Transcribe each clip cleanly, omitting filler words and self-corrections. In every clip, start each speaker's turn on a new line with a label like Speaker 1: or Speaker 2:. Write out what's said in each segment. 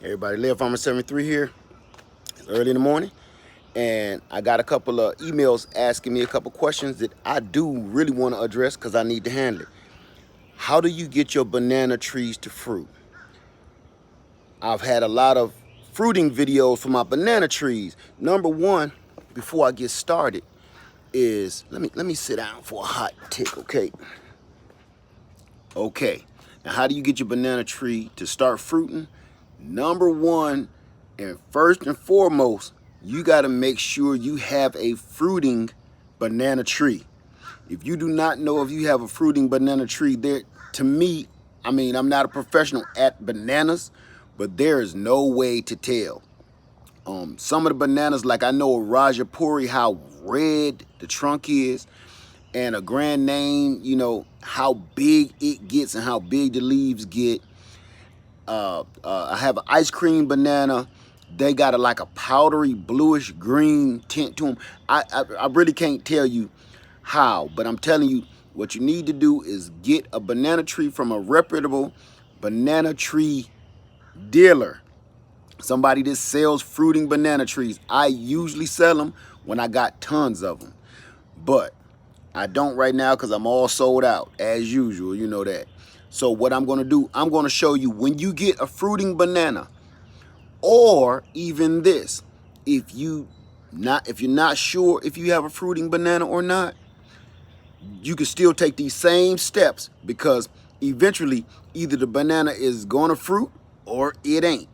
Speaker 1: Everybody, Live Farmer 73 here. It's early in the morning, and I got a couple of emails asking me a couple questions that I do really want to address because I need to handle it. How do you get your banana trees to fruit? I've had a lot of fruiting videos for my banana trees. Number one, before I get started, is let me sit down for a hot tick, okay? Okay. Now, how do you get your banana tree to start fruiting? Number one, and first and foremost, you got to make sure you have a fruiting banana tree. If you do not know if you have a fruiting banana tree, there, to me, I mean, I'm not a professional at bananas, but there is no way to tell. Some of the bananas, like I know Rajapuri, how red the trunk is, and a grand name, you know, how big it gets and how big the leaves get. I have an ice cream banana. They got like a powdery bluish green tint to them. I really can't tell you how, but I'm telling you what you need to do is get a banana tree from a reputable banana tree dealer. Somebody that sells fruiting banana trees. I usually sell them when I got tons of them, but I don't right now because I'm all sold out as usual, you know that. So what I'm going to do, I'm going to show you when you get a fruiting banana, or even this, if you're not sure if you have a fruiting banana or not, you can still take these same steps, because eventually either the banana is going to fruit or it ain't.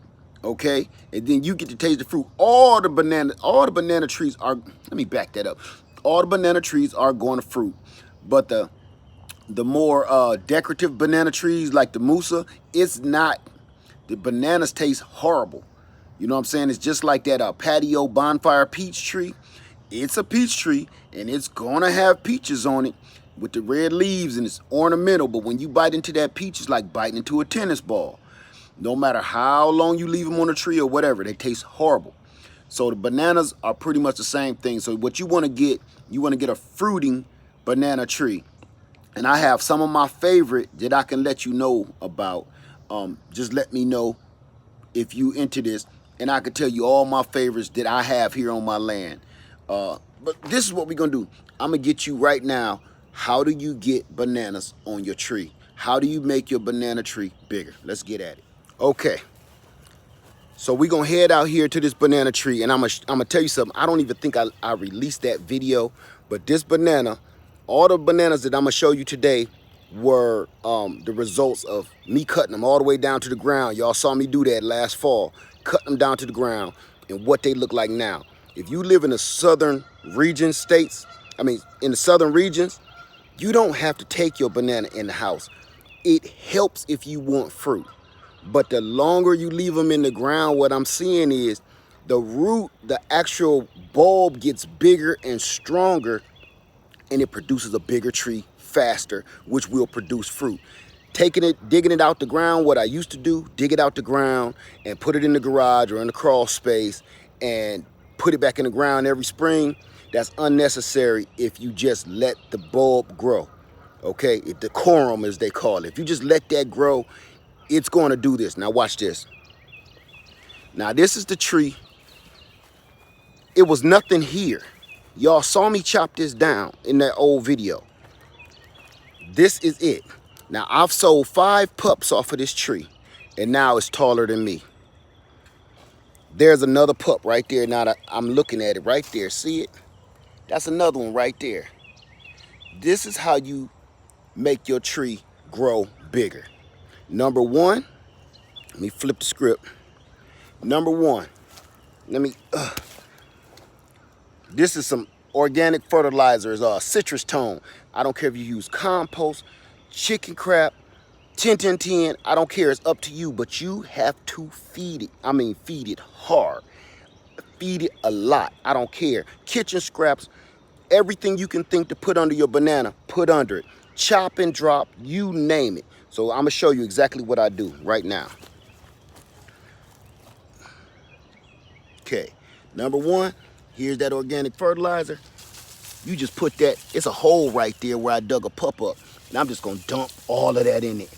Speaker 1: Okay, and then you get to taste the fruit. All the banana trees are, let me back that up. All the banana trees are going to fruit, but the more decorative banana trees like the Musa, it's not. The bananas taste horrible. You know what I'm saying? It's just like that patio bonfire peach tree. It's a peach tree, and it's gonna have peaches on it with the red leaves, and it's ornamental. But when you bite into that peach, it's like biting into a tennis ball. No matter how long you leave them on the tree or whatever, they taste horrible. So the bananas are pretty much the same thing. So what you want to get a fruiting banana tree. And I have some of my favorite that I can let you know about. Just let me know if you into this, and I can tell you all my favorites that I have here on my land. But this is what we're gonna do. I'm gonna get you right now. How do you get bananas on your tree? How do you make your banana tree bigger? Let's get at it. Okay. So we're gonna head out here to this banana tree, and I'm gonna tell you something. I don't even think I released that video, but this banana, all the bananas that I'm gonna show you today were the results of me cutting them all the way down to the ground. Y'all saw me do that last fall, cutting them down to the ground, and what they look like now. If you live in the southern region states, in the southern regions, you don't have to take your banana in the house. It helps if you want fruit. But the longer you leave them in the ground, what I'm seeing is the root, the actual bulb gets bigger and stronger, and it produces a bigger tree faster, which will produce fruit. Digging it out the ground, what I used to do, dig it out the ground and put it in the garage or in the crawl space and put it back in the ground every spring, that's unnecessary if you just let the bulb grow. Okay, the decorum as they call it. If you just let that grow, it's going to do this. Now watch this. Now this is the tree. It was nothing here. Y'all saw me chop this down in that old video. This is it. Now I've sold 5 pups off of this tree, and now it's taller than me. There's another pup right there. Now that I'm looking at it right there. See it? That's another one right there. This is how you make your tree grow bigger. Number one, let me flip the script. Number one, this is some organic fertilizers, citrus tone. I don't care if you use compost, chicken crap, 10-10-10, I don't care, it's up to you, but you have to feed it. Feed it hard. Feed it a lot, I don't care. Kitchen scraps, everything you can think to put under your banana, put under it. Chop and drop, you name it. So I'm gonna show you exactly what I do right now. Okay, number one, here's that organic fertilizer. You just put that, it's a hole right there where I dug a pup up. And I'm just gonna dump all of that in it.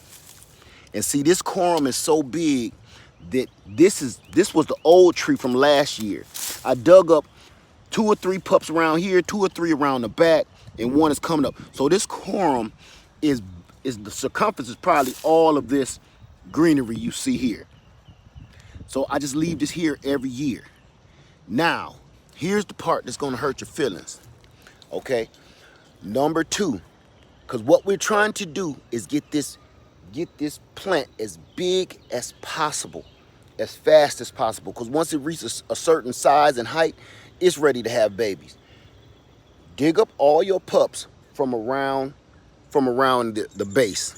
Speaker 1: And see, this corum is so big that this was the old tree from last year. I dug up 2 or 3 pups around here, 2 or 3 around the back, and one is coming up. So this corum is the circumference is probably all of this greenery you see here. So I just leave this here every year. Now, here's the part that's gonna hurt your feelings, okay? Number 2, because what we're trying to do is get this plant as big as possible, as fast as possible, because once it reaches a certain size and height, it's ready to have babies. Dig up all your pups from around the base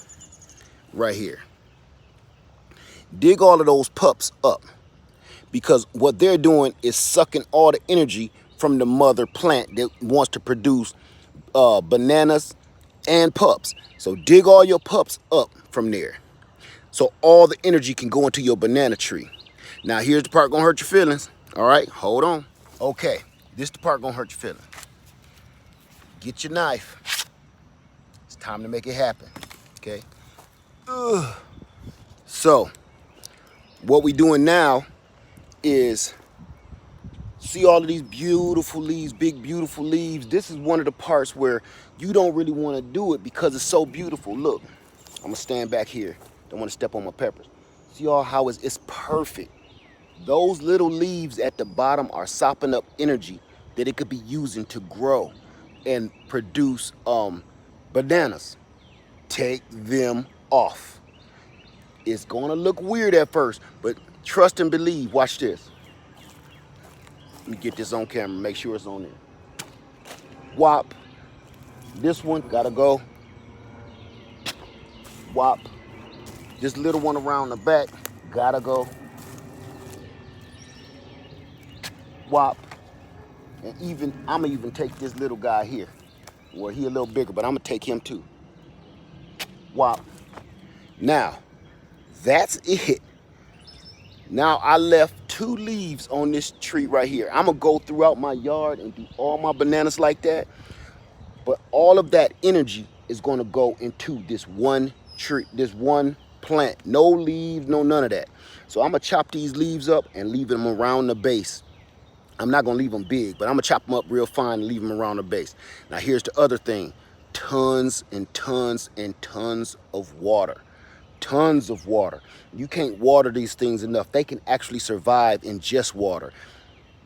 Speaker 1: right here. Dig all of those pups up, because what they're doing is sucking all the energy from the mother plant that wants to produce bananas and pups. So dig all your pups up from there, so all the energy can go into your banana tree. Now here's the part gonna hurt your feelings. All right, hold on. Okay, this the part gonna hurt your feelings. Get your knife. It's time to make it happen, okay? So what we doing now is, see all of these beautiful leaves, big beautiful leaves. This is one of the parts where you don't really want to do it because it's so beautiful. Look, I'm gonna stand back here. Don't want to step on my peppers. See all how it's perfect. Those little leaves at the bottom are sopping up energy that it could be using to grow and produce bananas. Take them off. It's gonna look weird at first, but trust and believe. Watch this. Let me get this on camera, make sure it's on there. Whop. This one gotta go. Whop. This little one around the back gotta go. Whop. And even, I'ma even take this little guy here. Well, he a little bigger, but I'm gonna take him too. Whop. Now, that's it. Now I left 2 leaves on this tree right here. I'm gonna go throughout my yard and do all my bananas like that. But all of that energy is gonna go into this one tree, this one plant. No leaves, no none of that. So I'm gonna chop these leaves up and leave them around the base. I'm not gonna leave them big, but I'm gonna chop them up real fine and leave them around the base. Now here's the other thing. Tons and tons and tons of water. Tons of water. You can't water these things enough. They can actually survive in just water.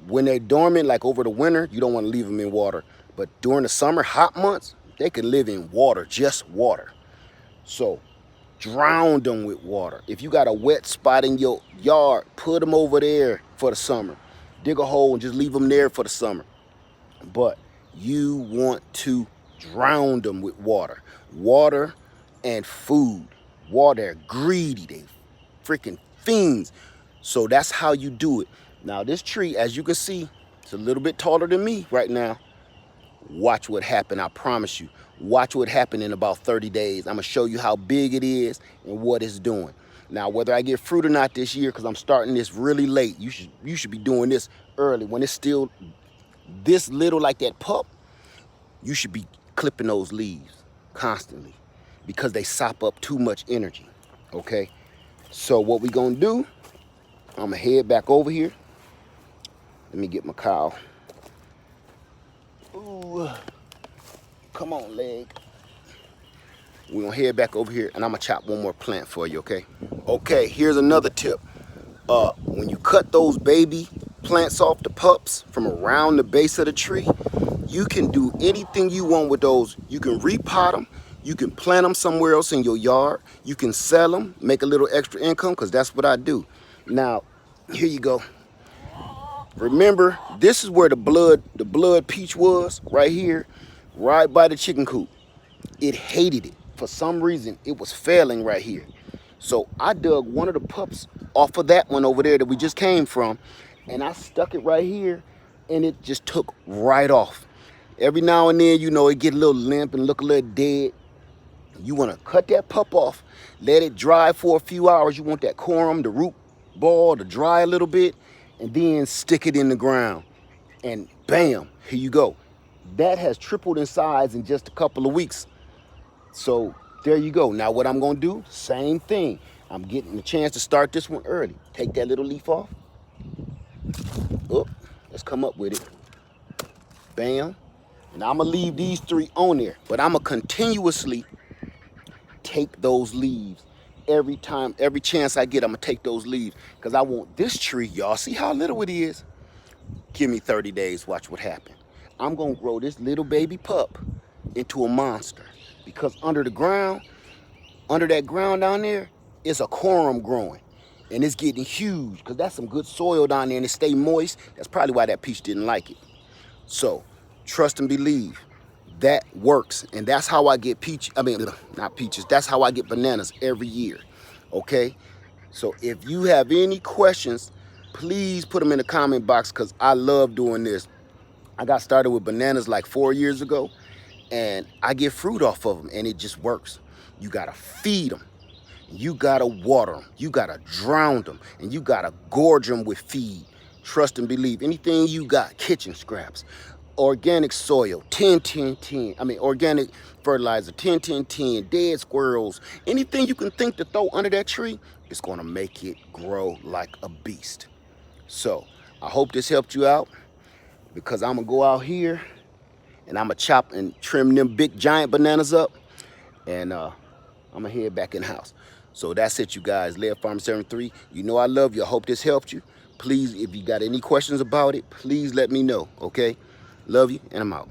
Speaker 1: When they're dormant, like over the winter, you don't want to leave them in water. But during the summer, hot months, they can live in water, just water. So drown them with water. If you got a wet spot in your yard, put them over there for the summer. Dig a hole and just leave them there for the summer. But you want to drown them with water. Water and food. Water, they're greedy, they freaking fiends. So that's how you do it. Now this tree, as you can see, it's a little bit taller than me right now. Watch what happened, I promise you. Watch what happened in about 30 days. I'm gonna show you how big it is and what it's doing. Now, whether I get fruit or not this year, because I'm starting this really late, you should be doing this early. When it's still this little like that pup, you should be clipping those leaves constantly, because they sop up too much energy, okay? So what we gonna do, I'm gonna head back over here. Let me get my cow. Ooh, come on, leg. We're gonna head back over here and I'm gonna chop one more plant for you, okay? Okay, here's another tip. When you cut those baby plants off the pups from around the base of the tree, you can do anything you want with those. You can repot them. You can plant them somewhere else in your yard. You can sell them, make a little extra income, because that's what I do. Now, here you go. Remember, this is where the blood peach was, right here, right by the chicken coop. It hated it. For some reason, it was failing right here. So I dug one of the pups off of that one over there that we just came from, and I stuck it right here, and it just took right off. Every now and then, you know, it get a little limp and look a little dead. You want to cut that pup off, let it dry for a few hours. You want that corum, the root ball, to dry a little bit, and then stick it in the ground. And bam, here you go. That has tripled in size in just a couple of weeks. So there you go. Now what I'm going to do, same thing. I'm getting the chance to start this one early. Take that little leaf off. Oh, let's come up with it. Bam. And I'm gonna leave these 3 on there, but I'm gonna continuously take those leaves every time, every chance I get. I'm gonna take those leaves because I want this tree. Y'all see how little it is? Give me 30 days, watch what happens. I'm gonna grow this little baby pup into a monster because under the ground, under that ground down there, is a corum growing. And it's getting huge because that's some good soil down there and it stay moist. That's probably why that peach didn't like it. So, trust and believe, that works. And that's how I get not peaches, that's how I get bananas every year, okay? So if you have any questions, please put them in the comment box because I love doing this. I got started with bananas like 4 years ago and I get fruit off of them and it just works. You gotta feed them. You gotta water them. You gotta drown them. And you gotta gorge them with feed. Trust and believe. Anything you got, kitchen scraps, organic soil, 10-10-10. Organic fertilizer, 10-10-10, dead squirrels. Anything you can think to throw under that tree, it's gonna make it grow like a beast. So, I hope this helped you out because I'm gonna go out here and I'm gonna chop and trim them big giant bananas up and I'm gonna head back in the house. So that's it, you guys. Laird Farm 73. You know I love you. I hope this helped you. Please, if you got any questions about it, please let me know, okay? Love you, and I'm out.